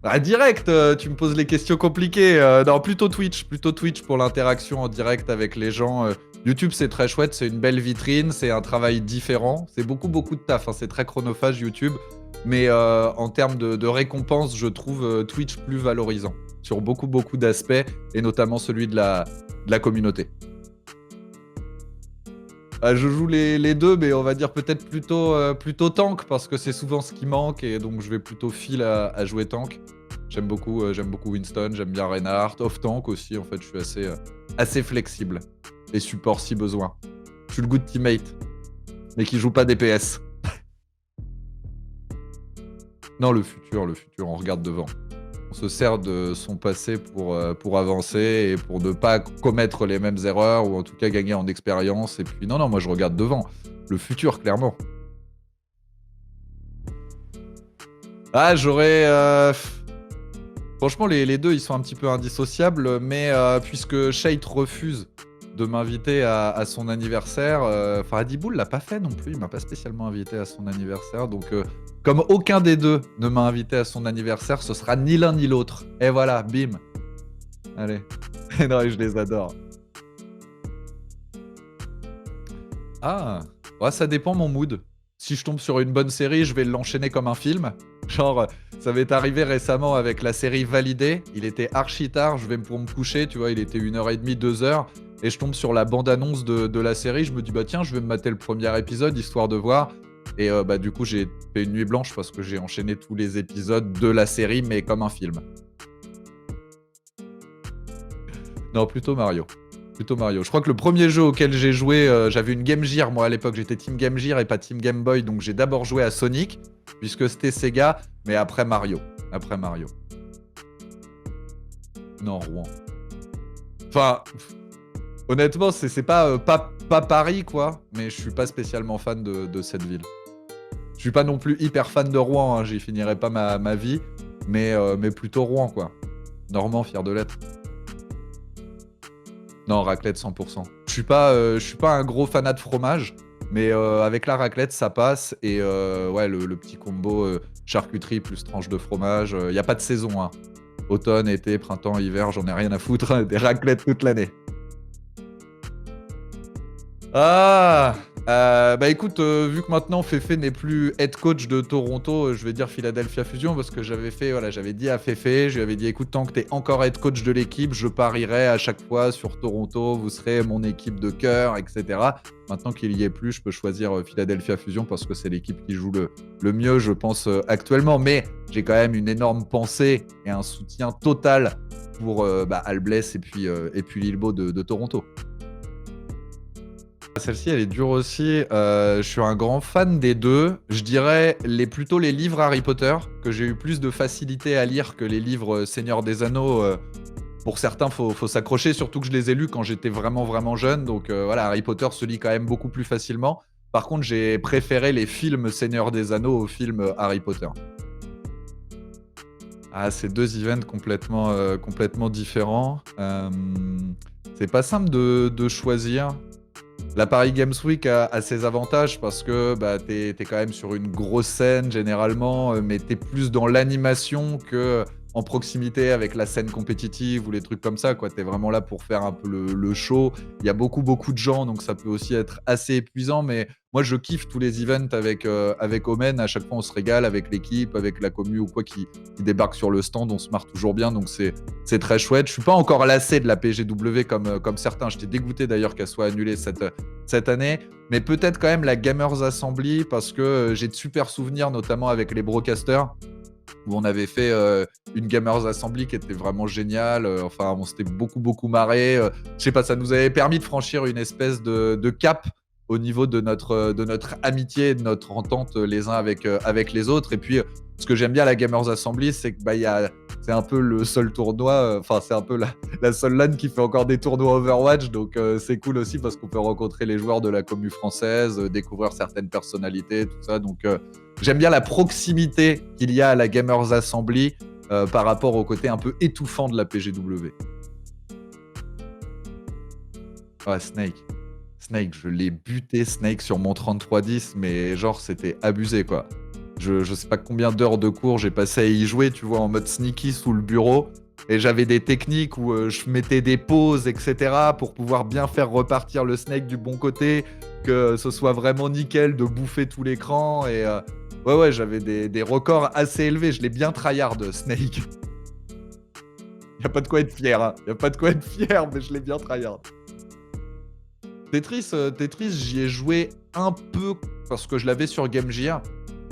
Ah, direct, tu me poses les questions compliquées. Non, plutôt Twitch pour l'interaction en direct avec les gens. YouTube, c'est très chouette, c'est une belle vitrine, c'est un travail différent. C'est beaucoup, beaucoup de taf, hein, c'est très chronophage YouTube. Mais en termes de récompense, je trouve Twitch plus valorisant sur beaucoup, beaucoup d'aspects, et notamment celui de la communauté. Je joue les deux, mais on va dire peut-être plutôt tank, parce que c'est souvent ce qui manque, et donc je vais plutôt fil à jouer tank. J'aime beaucoup Winston, j'aime bien Reinhardt, off-tank aussi, en fait, je suis assez flexible. Et support si besoin. Je suis le good teammate, mais qui joue pas DPS. Non, le futur, on regarde devant. On se sert de son passé pour avancer et pour ne pas commettre les mêmes erreurs, ou en tout cas gagner en expérience. Et puis non, moi je regarde devant. Le futur, clairement. Ah, j'aurais... Franchement, les deux, ils sont un petit peu indissociables, mais puisque Shade refuse de m'inviter à son anniversaire, enfin, Adiboul l'a pas fait non plus, il m'a pas spécialement invité à son anniversaire, donc comme aucun des deux ne m'a invité à son anniversaire, ce sera ni l'un ni l'autre. Et voilà, bim. Allez. Non, je les adore. Ah, ouais, ça dépend mon mood. Si je tombe sur une bonne série, je vais l'enchaîner comme un film. Genre, ça m'est arrivé récemment avec la série Validé. Il était archi tard, pour me coucher, tu vois, il était 1h30, 2h. Et je tombe sur la bande-annonce de la série. Je me dis, bah tiens, je vais me mater le premier épisode, histoire de voir. Et bah du coup, j'ai fait une nuit blanche parce que j'ai enchaîné tous les épisodes de la série, mais comme un film. Non, plutôt Mario. Plutôt Mario. Je crois que le premier jeu auquel j'ai joué, j'avais une Game Gear, moi à l'époque, j'étais Team Game Gear et pas Team Game Boy, donc j'ai d'abord joué à Sonic, puisque c'était Sega, mais après Mario. Après Mario. Non, Rouen. Enfin, honnêtement, c'est pas Paris, quoi, mais je suis pas spécialement fan de cette ville. Je suis pas non plus hyper fan de Rouen, hein, j'y finirai pas ma vie, mais plutôt Rouen, quoi. Normand, fier de l'être. Non, raclette 100%. Je suis pas un gros fanat de fromage, mais avec la raclette, ça passe. Et ouais, le petit combo charcuterie plus tranche de fromage. Il n'y a pas de saison, hein. Automne, été, printemps, hiver, j'en ai rien à foutre. Des raclettes toute l'année. Ah, bah écoute, vu que maintenant Fefe n'est plus head coach de Toronto, je vais dire Philadelphia Fusion, parce que j'avais dit à Fefe, je lui avais dit, écoute, tant que t'es encore head coach de l'équipe, je parierai à chaque fois sur Toronto, vous serez mon équipe de cœur, etc. Maintenant qu'il y est plus, je peux choisir Philadelphia Fusion parce que c'est l'équipe qui joue le mieux, je pense, actuellement. Mais j'ai quand même une énorme pensée et un soutien total pour Albless et puis Lilbo de Toronto. Celle-ci, elle est dure aussi. Je suis un grand fan des deux. Je dirais plutôt les livres Harry Potter, que j'ai eu plus de facilité à lire que les livres Seigneur des Anneaux. Pour certains, faut s'accrocher, surtout que je les ai lus quand j'étais vraiment, vraiment jeune. Donc voilà, Harry Potter se lit quand même beaucoup plus facilement. Par contre, j'ai préféré les films Seigneur des Anneaux aux films Harry Potter. Ah, c'est deux events complètement différents. C'est pas simple de choisir. La Paris Games Week a ses avantages parce que bah, t'es quand même sur une grosse scène généralement, mais t'es plus dans l'animation que en proximité avec la scène compétitive ou les trucs comme ça, quoi. T'es vraiment là pour faire un peu le show. Il y a beaucoup, beaucoup de gens, donc ça peut aussi être assez épuisant, mais moi je kiffe tous les events avec Omen. À chaque fois on se régale avec l'équipe, avec la commu ou quoi qui débarque sur le stand, on se marre toujours bien, donc c'est très chouette. Je suis pas encore lassé de la PGW comme certains. J'étais dégoûté d'ailleurs qu'elle soit annulée cette année, mais peut-être quand même la Gamers Assembly, parce que j'ai de super souvenirs, notamment avec les broadcasters, où on avait fait une Gamers Assembly qui était vraiment géniale. Enfin, on s'était beaucoup marré. Je sais pas, ça nous avait permis de franchir une espèce de cap au niveau de notre amitié et de notre entente les uns avec les autres. Et puis, ce que j'aime bien à la Gamers Assembly, c'est que c'est un peu le seul tournoi, enfin, c'est un peu la seule LAN qui fait encore des tournois Overwatch. Donc, c'est cool aussi parce qu'on peut rencontrer les joueurs de la commu française, découvrir certaines personnalités, tout ça. Donc, j'aime bien la proximité qu'il y a à la Gamers Assembly par rapport au côté un peu étouffant de la PGW. Ouais, Snake, je l'ai buté Snake sur mon 3310, mais genre c'était abusé, quoi. Je sais pas combien d'heures de cours j'ai passé à y jouer, tu vois? En mode sneaky sous le bureau et j'avais des techniques où, je mettais des pauses et cetera pour pouvoir bien faire repartir le snake du bon côté, que ce soit vraiment nickel de bouffer tout l'écran et ouais, ouais, j'avais des records assez élevés. Je l'ai bien tryhard, Snake. Il y a pas de quoi être fier, hein. Il y a pas de quoi être fier, mais je l'ai bien tryhard. Tetris, j'y ai joué un peu parce que je l'avais sur Game Gear,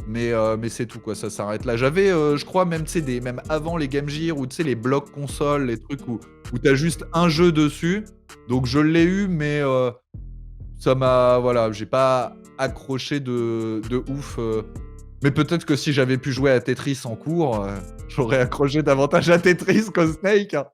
mais c'est tout quoi, ça s'arrête là. J'avais, je crois même, tu sais, des même avant les Game Gear ou tu sais les blocs consoles, les trucs où tu as juste un jeu dessus, donc je l'ai eu, mais ça m'a voilà, j'ai pas accroché de ouf, mais peut-être que si j'avais pu jouer à Tetris en cours, j'aurais accroché davantage à Tetris qu'au Snake, hein.